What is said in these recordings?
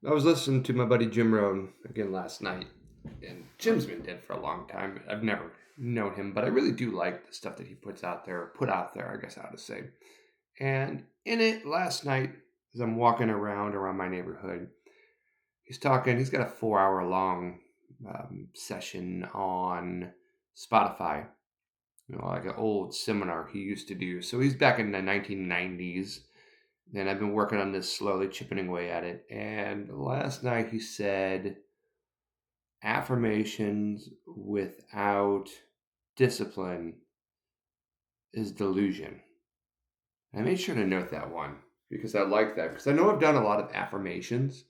I was listening to my buddy Jim Rohn again last night, and Jim's been dead for a long time. I've never known him, but I really do like the stuff that he puts out there, put out there, I guess I ought to say. And in it last night, as I'm walking around my neighborhood, he's talking. He's got a 4 hour long session on Spotify, like an old seminar he used to do. So he's back in the 1990s, and I've been working on this slowly, chipping away at it. And last night he said, affirmations without discipline is delusion. And I made sure to note that one because I like that, because I know I've done a lot of affirmations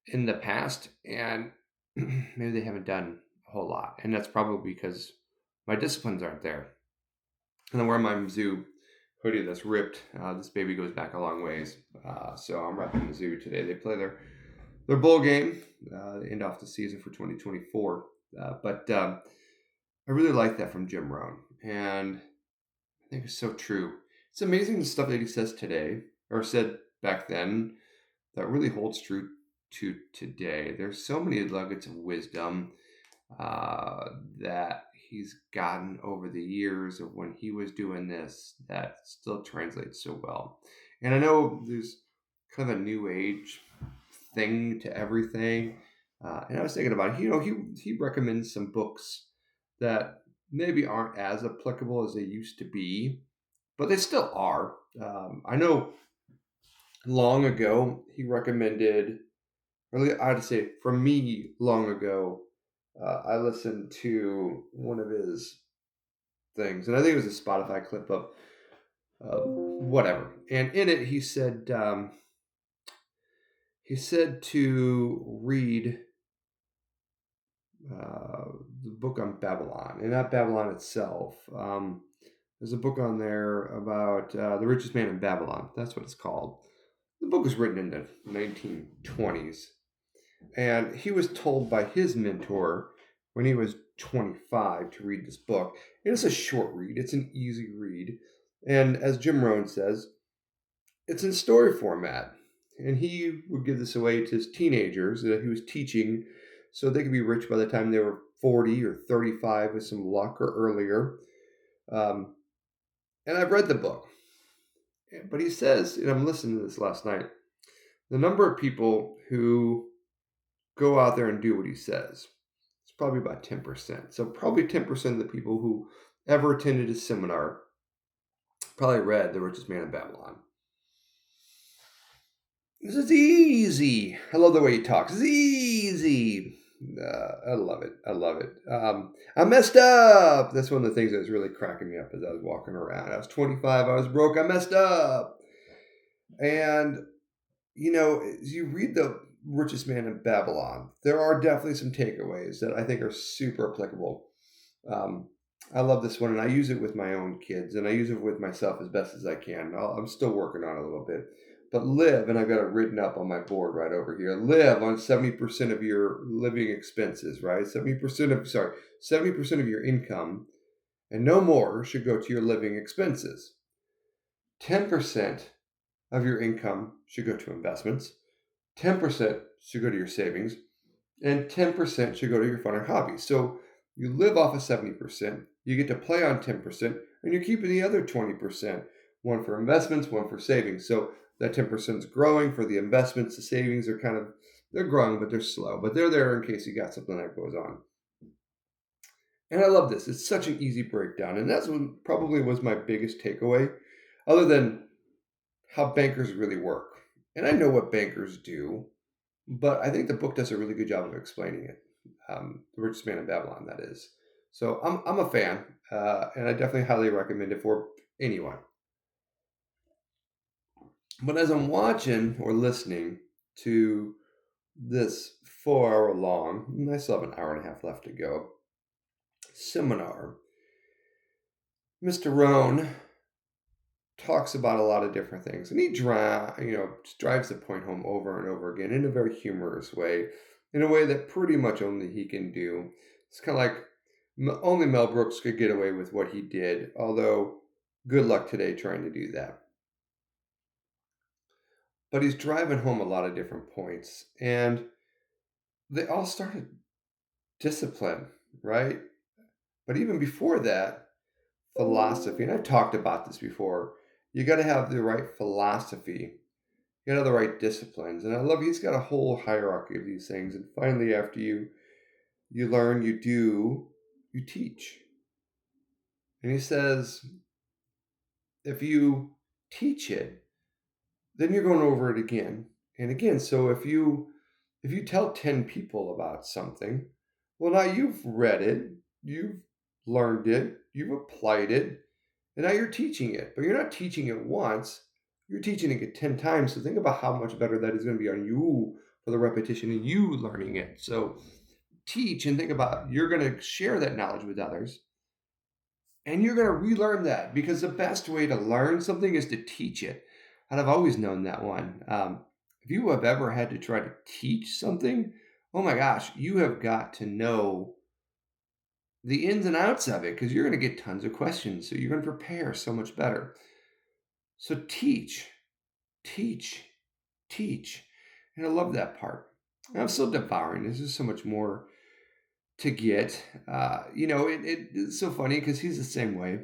in the past, and maybe they haven't done a whole lot. And that's probably because my disciplines aren't there. And I'm wearing my Mizzou hoodie that's ripped. This baby goes back a long ways. So I'm repping Mizzou today. They play their bowl game, end off the season for 2024. But I really like that from Jim Rohn. And I think it's so true. It's amazing the stuff that he says today, or said back then, that really holds true to today. There's so many nuggets of wisdom that he's gotten over the years of when he was doing this that still translates so well. And I know there's kind of a new age thing to everything. And I was thinking about, he recommends some books that maybe aren't as applicable as they used to be, but they still are. I know long ago he recommended, or I would say for me long ago, I listened to one of his things, and I think it was a Spotify clip of whatever. And in it, he said to read the book on Babylon, and not Babylon itself. There's a book on there about the richest man in Babylon. That's what it's called. The book was written in the 1920s, and he was told by his mentor when he was 25 to read this book. And it's a short read, it's an easy read. And as Jim Rohn says, it's in story format. And he would give this away to his teenagers that he was teaching so they could be rich by the time they were 40 or 35 with some luck, or earlier. And I've read the book. But he says, and I'm listening to this last night, the number of people who go out there and do what he says, it's probably about 10%. So probably 10% of the people who ever attended his seminar probably read The Richest Man in Babylon. This is easy. I love the way he talks. It's easy. I love it. I love it. I messed up. That's one of the things that was really cracking me up as I was walking around. I was 25. I was broke. I messed up. And, as you read The Richest Man in Babylon, there are definitely some takeaways that I think are super applicable. I love this one, and I use it with my own kids, and I use it with myself as best as I can. I'm still working on it a little bit. But live, and I've got it written up on my board right over here, live on 70% of your living expenses, right? 70% of your income, and no more, should go to your living expenses. 10% of your income should go to investments. 10% should go to your savings, and 10% should go to your fun or hobbies. So you live off of 70%, you get to play on 10%, and you're keeping the other 20%, one for investments, one for savings. So that 10% is growing. For the investments, the savings are they're growing, but they're slow. But they're there in case you got something that goes on. And I love this. It's such an easy breakdown. And that's what probably was my biggest takeaway, other than how bankers really work. And I know what bankers do, but I think the book does a really good job of explaining it. The Richest Man in Babylon, that is. So I'm a fan, and I definitely highly recommend it for anyone. But as I'm watching or listening to this 4 hour long, and I still have an hour and a half left to go, seminar, Mr. Rohn talks about a lot of different things, and he drives the point home over and over again in a very humorous way, in a way that pretty much only he can do. It's kind of like only Mel Brooks could get away with what he did, although good luck today trying to do that. but he's driving home a lot of different points. And they all started discipline, right? But even before that, philosophy. And I've talked about this before. You got to have the right philosophy. You got to have the right disciplines. And I love he's got a whole hierarchy of these things. And finally, after you learn, you do, you teach. And he says, if you teach it, then you're going over it again and again. So if you tell 10 people about something, well, now you've read it, you've learned it, you've applied it, and now you're teaching it. But you're not teaching it once, you're teaching it 10 times. So think about how much better that is going to be on you for the repetition and you learning it. So teach and think about you're going to share that knowledge with others. And you're going to relearn that because the best way to learn something is to teach it. And I've always known that one. If you have ever had to try to teach something, oh my gosh, you have got to know the ins and outs of it because you're going to get tons of questions. So you're going to prepare so much better. So teach, teach, teach. And I love that part. And I'm still devouring. There's just so much more to get. It's so funny because he's the same way.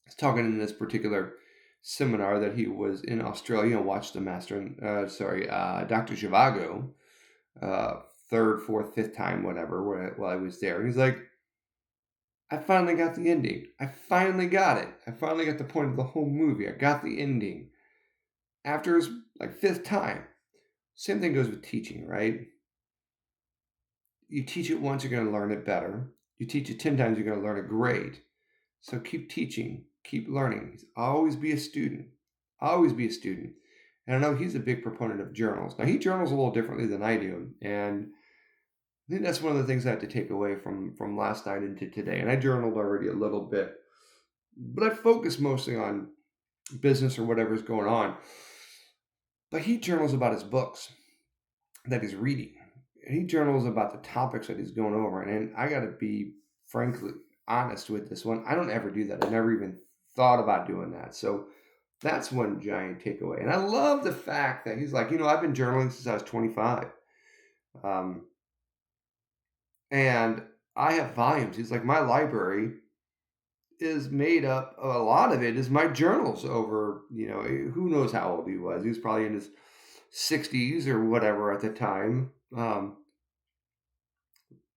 He's talking in this particular seminar that he was in Australia and watched the Dr. Zhivago, third, fourth, fifth time, whatever, while I was there. And he's like, I finally got the ending. I finally got it. I finally got the point of the whole movie. I got the ending. After his fifth time. Same thing goes with teaching, right? You teach it once, you're going to learn it better. You teach it 10 times, you're going to learn it great. So keep teaching, keep learning. Always be a student. Always be a student. And I know he's a big proponent of journals. Now, he journals a little differently than I do. And I think that's one of the things I had to take away from last night into today. And I journaled already a little bit. But I focus mostly on business or whatever's going on. But he journals about his books that he's reading. And he journals about the topics that he's going over. And I got to be, frankly, honest with this one. I don't ever do that. I never even thought about doing that. So that's one giant takeaway. And I love the fact that he's like, I've been journaling since I was 25. And I have volumes. He's like, my library is made up, a lot of it is my journals over, who knows how old he was. He was probably in his 60s or whatever at the time.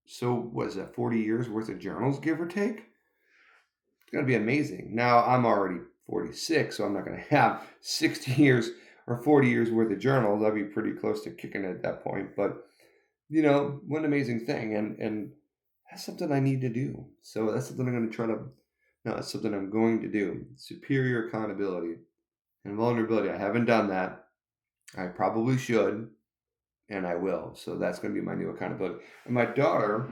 So was that 40 years worth of journals, give or take? It's going to be amazing. Now, I'm already 46, so I'm not going to have 60 years or 40 years worth of journals. I'll be pretty close to kicking it at that point. But, what an amazing thing. And that's something I need to do. So that's something I'm going to try to, no, it's something I'm going to do. Superior accountability and vulnerability. I haven't done that. I probably should. And I will. So that's going to be my new accountability. And my daughter,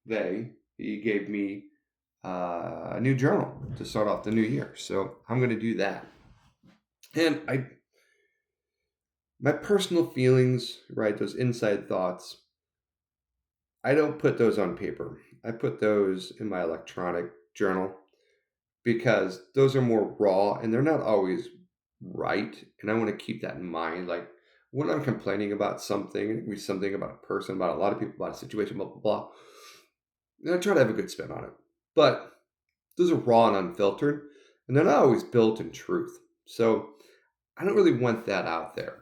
he gave me a new journal to start off the new year. So I'm going to do that. And my personal feelings, right, those inside thoughts, I don't put those on paper. I put those in my electronic journal because those are more raw and they're not always right. And I want to keep that in mind. Like when I'm complaining about something, it could be something about a person, about a lot of people, about a situation, blah, blah, blah. And I try to have a good spin on it. But those are raw and unfiltered, and they're not always built in truth. So I don't really want that out there.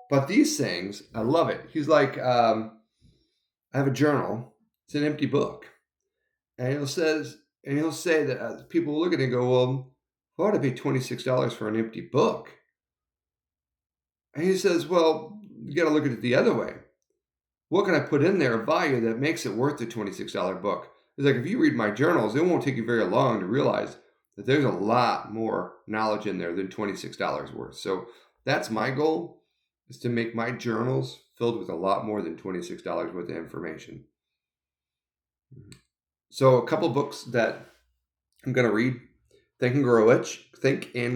But these things, I love it. He's like, I have a journal. It's an empty book. And he'll say that people will look at it and go, well, why would I pay $26 for an empty book? And he says, well, you got to look at it the other way. What can I put in there of value that makes it worth the $26 book? It's like, if you read my journals, it won't take you very long to realize that there's a lot more knowledge in there than $26 worth. So that's my goal, is to make my journals filled with a lot more than $26 worth of information. So a couple books that I'm going to read. Think and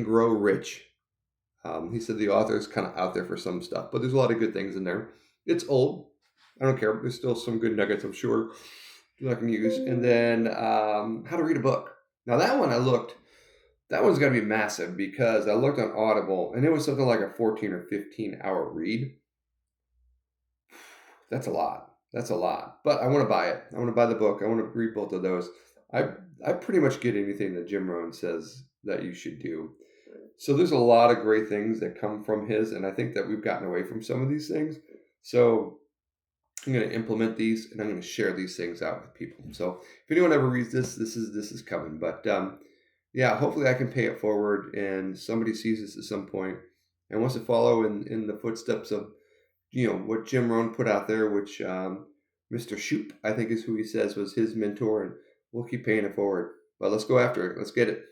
Grow Rich. He said the author is kind of out there for some stuff, but there's a lot of good things in there. It's old. I don't care. There's still some good nuggets, I'm sure, that I can use. And then How to Read a Book. Now that one I looked That one's got to be massive because I looked on Audible and it was something like a 14 or 15-hour read. That's a lot. That's a lot. But I want to buy it. I want to buy the book. I want to read both of those. I I pretty much get anything that Jim Rohn says that you should do. So there's a lot of great things that come from his, and I think that we've gotten away from some of these things. So I'm going to implement these, and I'm going to share these things out with people. So if anyone ever reads this, this is coming. But yeah, hopefully I can pay it forward, and somebody sees this at some point and wants to follow in the footsteps of what Jim Rohn put out there, which Mr. Shoup, I think is who he says was his mentor, and we'll keep paying it forward. But let's go after it. Let's get it.